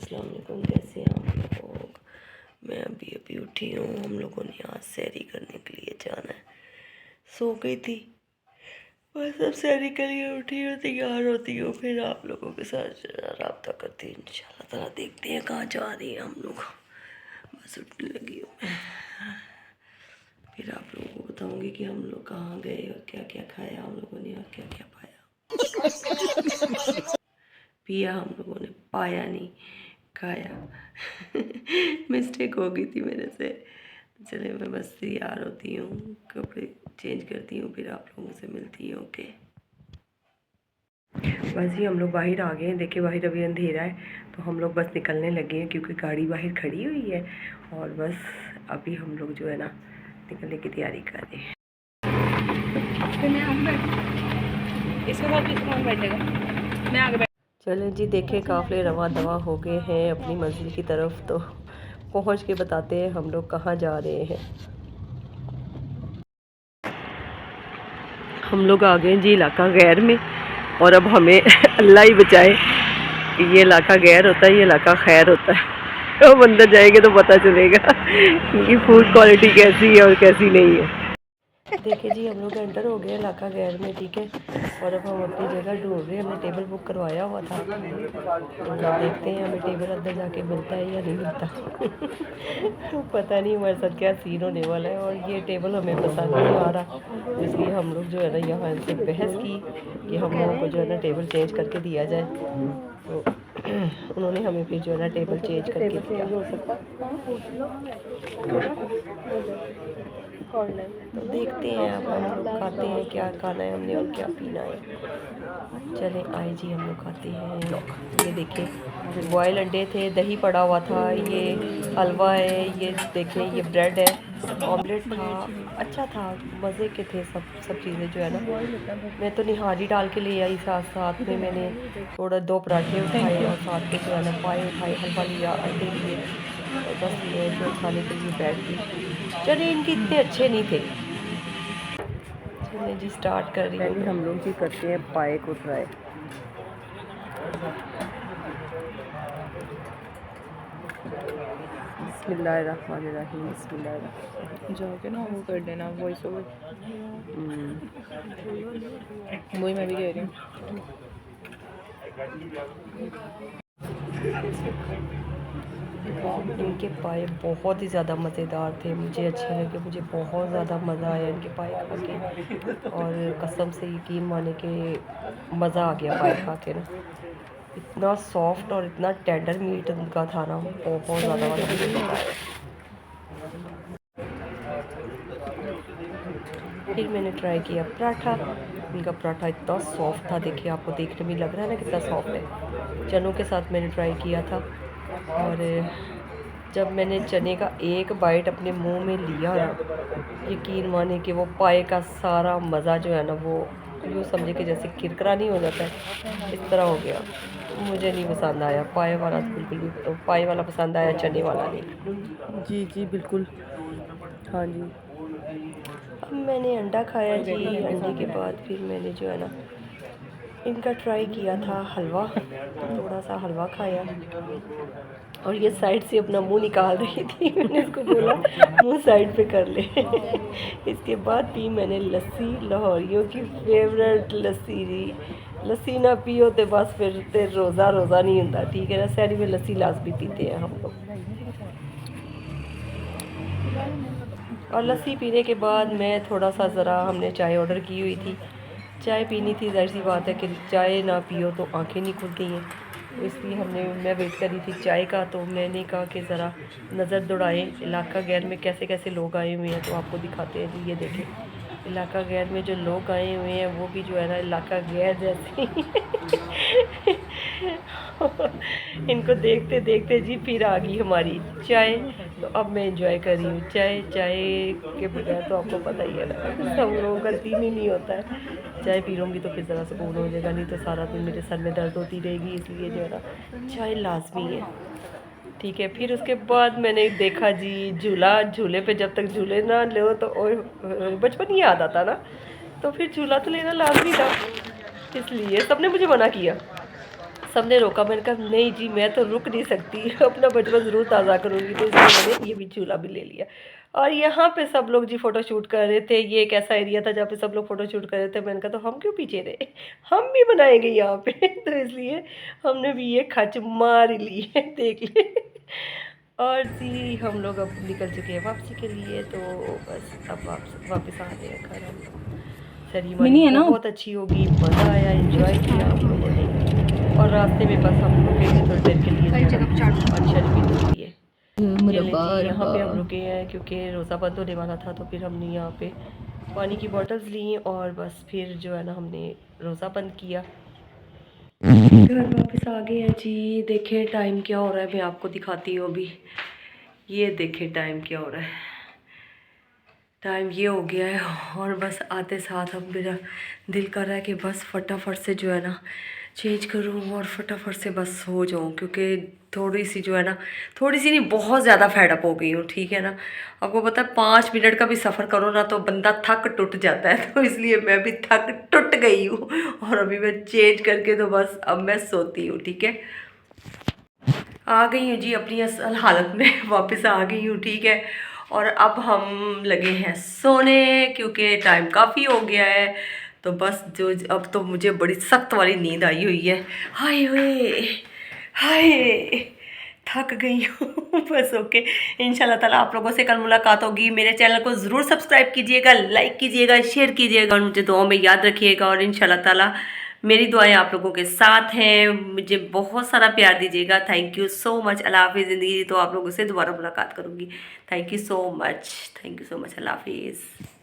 अस्सलाम वालेकुम। कैसे हैं आप लोग? मैं अभी अभी उठी हूँ। हम लोगों ने आज सैरी करने के लिए जाना है। सो गई थी, बस अब सैरी के लिए उठी हूँ, तैयार होती हूँ, फिर आप लोगों के साथ रब्ता करती हूँ इंशाल्लाह ताला। देखते हैं कहाँ जा रही हैं हम लोग। बस उठने लगी हूँ मैं, फिर आप लोगों को बताऊँगी कि हम लोग कहाँ गए और क्या क्या खाया हम लोगों ने और क्या क्या पाया। पिया हम लोगों ने, पाया नहीं, खाया। मिस्टेक हो गई थी मेरे से। चले मैं बस तैयार होती हूँ, कपड़े चेंज करती हूँ, फिर आप लोगों से मिलती हूँ। ओके, बस ही हम लोग बाहर आ गए हैं। देखिए बाहर अभी अंधेरा है, तो हम लोग बस निकलने लगे हैं क्योंकि गाड़ी बाहर खड़ी हुई है। और बस अभी हम लोग जो है ना निकलने की तैयारी कर रहे हैं। चलें जी, देखें काफ़िले रवा दवा हो गए हैं अपनी मंजिल की तरफ, तो पहुंच के बताते हैं हम लोग कहाँ जा रहे हैं। हम लोग आ गए जी इलाका गैर में, और अब हमें अल्लाह ही बचाए, ये इलाका गैर होता है, ये इलाका खैर होता है। तो हम अंदर जाएंगे तो पता चलेगा कि फूड क्वालिटी कैसी है और कैसी नहीं है। देखिए जी, हम लोग एंटर हो गए इलाका गैर में, ठीक है। और अब हम अपनी जगह ढूंढ रहे हैं। हमने टेबल बुक करवाया हुआ था, तो देखते हैं हमें टेबल अंदर जाके मिलता है या नहीं मिलता। तो पता नहीं हमारे साथ क्या सीन होने वाला है। और ये टेबल हमें पसंद नहीं आ रहा, इसलिए हम लोग जो है ना यहाँ इनसे बहस की कि हम लोगों को जो है ना टेबल चेंज करके दिया जाए। तो उन्होंने हमें फिर जो है ना टेबल चेंज करके दिया। तो देखते हैं अब हम लोग खाते हैं, क्या खाना है हमने और क्या पीना है। चलें आए जी, हम लोग खाते हैं। ये देखिए बॉयल अंडे थे, दही पड़ा हुआ था, ये हलवा है, ये देखें ये ब्रेड है, ऑमलेट था, अच्छा था, मज़े के थे सब चीज़ें जो है ना। मैं तो निहारी डाल के ले आई, साथ में मैंने थोड़ा 2 पराठे उठाए और साथ में जो है ना पाए उठाए, हलवा लिया, अंडे लिए, और बस मैं जो खाने के लिए बैठ गई। चलिए इनके इतने अच्छे नहीं थे। चलिए जी स्टार्ट कर रही हूँ। हम लोग जी करते हैं पाए को ट्राई। बिस्मिल्लाहिर्रहमानिर्रहीम, बिस्मिल्लाहिर्रहमानिर्रहीम। जाके ना वो कर देना वॉइस ओवर, वही मैं भी कह रही हूँ। इनके पाए बहुत ही ज़्यादा मज़ेदार थे, मुझे अच्छे लगे, मुझे बहुत ज़्यादा मज़ा आया इनके पाए खा के। और कसम से यकीन माने कि मज़ा आ गया पाए खा के ना। इतना सॉफ्ट और इतना टेंडर मीट उनका था ना, बहुत ज़्यादा मज़ा आया। फिर मैंने ट्राई किया पराठा। इनका पराठा इतना सॉफ्ट था, देखिए आपको देखने में लग रहा है ना कितना सॉफ्ट है। चनों के साथ मैंने ट्राई किया था, और जब मैंने चने का एक बाइट अपने मुंह में लिया ना, यकीन माने कि वो पाए का सारा मज़ा जो है ना, वो यूँ समझे कि जैसे किरकरा नहीं हो जाता है, इस तरह हो गया। मुझे नहीं पसंद आया पाए वाला, तो बिल्कुल भी, तो पाए वाला पसंद आया, चने वाला नहीं। जी जी बिल्कुल, हाँ जी। अब मैंने अंडा खाया जी, अंडे के बाद फिर मैंने जो है ना इनका ट्राई किया था हलवा, थोड़ा सा हलवा खाया। और ये साइड से अपना मुंह निकाल रही थी, मैंने इसको बोला मुंह साइड पे कर ले। इसके बाद पी मैंने लस्सी, लाहौरियों की फेवरेट लस्सी जी। लस्सी ना पियो तो बस फिर रोज़ा नहीं होता, ठीक है ना। सैरी में लस्सी लाजमी पीते हैं हम लोग। और लस्सी पीने के बाद मैं थोड़ा सा ज़रा, हमने चाय ऑर्डर की हुई थी, चाय पीनी थी। जाहिर सी बात है कि चाय ना पियो तो आंखें नहीं खुल गई हैं, तो इसलिए मैं वेट कर रही थी चाय का। तो मैंने कहा कि ज़रा नज़र दौड़ाएँ इलाका गैर में कैसे कैसे लोग आए हुए हैं, तो आपको दिखाते हैं जी। ये देखें इलाका गैर में जो लोग आए हुए हैं, वो भी जो है ना इलाका गैर जैसे ही। इनको देखते देखते जी फिर आ गई हमारी चाय, तो अब मैं इंजॉय कर रही हूँ चाय। चाय के बगैर तो आपको पता ही है ना, सब लोगों का दिन ही नहीं होता है। चाय पी लूँगी तो फिर ज़रा सुकून हो जाएगा, नहीं तो सारा दिन मेरे सर में दर्द होती रहेगी, इसलिए जो है ना चाय लाजमी है, ठीक है। फिर उसके बाद मैंने देखा जी झूला, झूले पे जब तक झूले ना लो तो बचपन ही याद आता ना, तो फिर झूला तो लेना लाजमी था, इसलिए सबने मुझे मना किया, सबने रोका, मैंने कहा नहीं जी मैं तो रुक नहीं सकती, अपना बचपन ज़रूर ताज़ा करूँगी, तो इसलिए मैंने ये भी झूला भी ले लिया। और यहाँ पे सब लोग जी फ़ोटो शूट कर रहे थे, ये एक ऐसा एरिया था जहाँ पे सब लोग फ़ोटो शूट कर रहे थे। मैंने कहा तो हम क्यों पीछे रहे, हम भी बनाएंगे यहाँ पे तो इसलिए हमने भी ये खच मार ही ली है, देख ले। और जी हम लोग अब निकल चुके हैं वापसी के लिए, तो बस अब वापस आ गए हैं घर हम लोग। सेरेमनी बहुत अच्छी होगी, मज़ा आया, एंजॉय किया हम लोगों ने। और रास्ते में बस हम रुके थे थोड़ी देर के लिए, अच्छा भी दे दिए। ये ले जी यहाँ पे हम रुके हैं क्योंकि रोज़ा बंद होने वाला था, तो फिर हमने यहाँ पे पानी की बॉटल्स ली और बस फिर जो है ना हमने रोज़ा बंद किया। घर वापस आ गए हैं जी। देखें टाइम क्या हो रहा है, मैं आपको दिखाती हूँ अभी। ये देखें टाइम क्या हो रहा है, टाइम ये हो गया है। और बस आते साथ अब मेरा दिल कर रहा है कि बस फटाफट से जो है ना चेंज करूँ और फटाफट से बस हो जाऊँ, क्योंकि थोड़ी सी जो है ना, थोड़ी सी नहीं बहुत ज़्यादा फेडअप हो गई हूँ, ठीक है ना। आपको पता है 5 मिनट का भी सफ़र करो ना तो बंदा थक टूट जाता है, तो इसलिए मैं भी थक टूट गई हूँ। और अभी मैं चेंज करके तो बस अब मैं सोती हूँ, ठीक है। आ गई हूँ जी अपनी असल हालत में, वापस आ गई हूँ, ठीक है। और अब हम लगे हैं सोने, क्योंकि टाइम काफ़ी हो गया है। तो बस जो अब तो मुझे बड़ी सख्त वाली नींद आई हुई है। हाय हुए हाय, थक गई हूँ बस ओके। इंशाल्लाह ताला आप लोगों से कल मुलाकात होगी। मेरे चैनल को ज़रूर सब्सक्राइब कीजिएगा, लाइक कीजिएगा, शेयर कीजिएगा और मुझे दुआओं में याद रखिएगा। और इंशाल्लाह ताला मेरी दुआएं आप लोगों के साथ हैं, मुझे बहुत सारा प्यार दीजिएगा। Thank you so much. अल्लाह हाफिज़। ज़िंदगी तो आप लोगों से दोबारा मुलाकात करूँगी। Thank you so much, thank you so much. अल्लाह हाफिज़।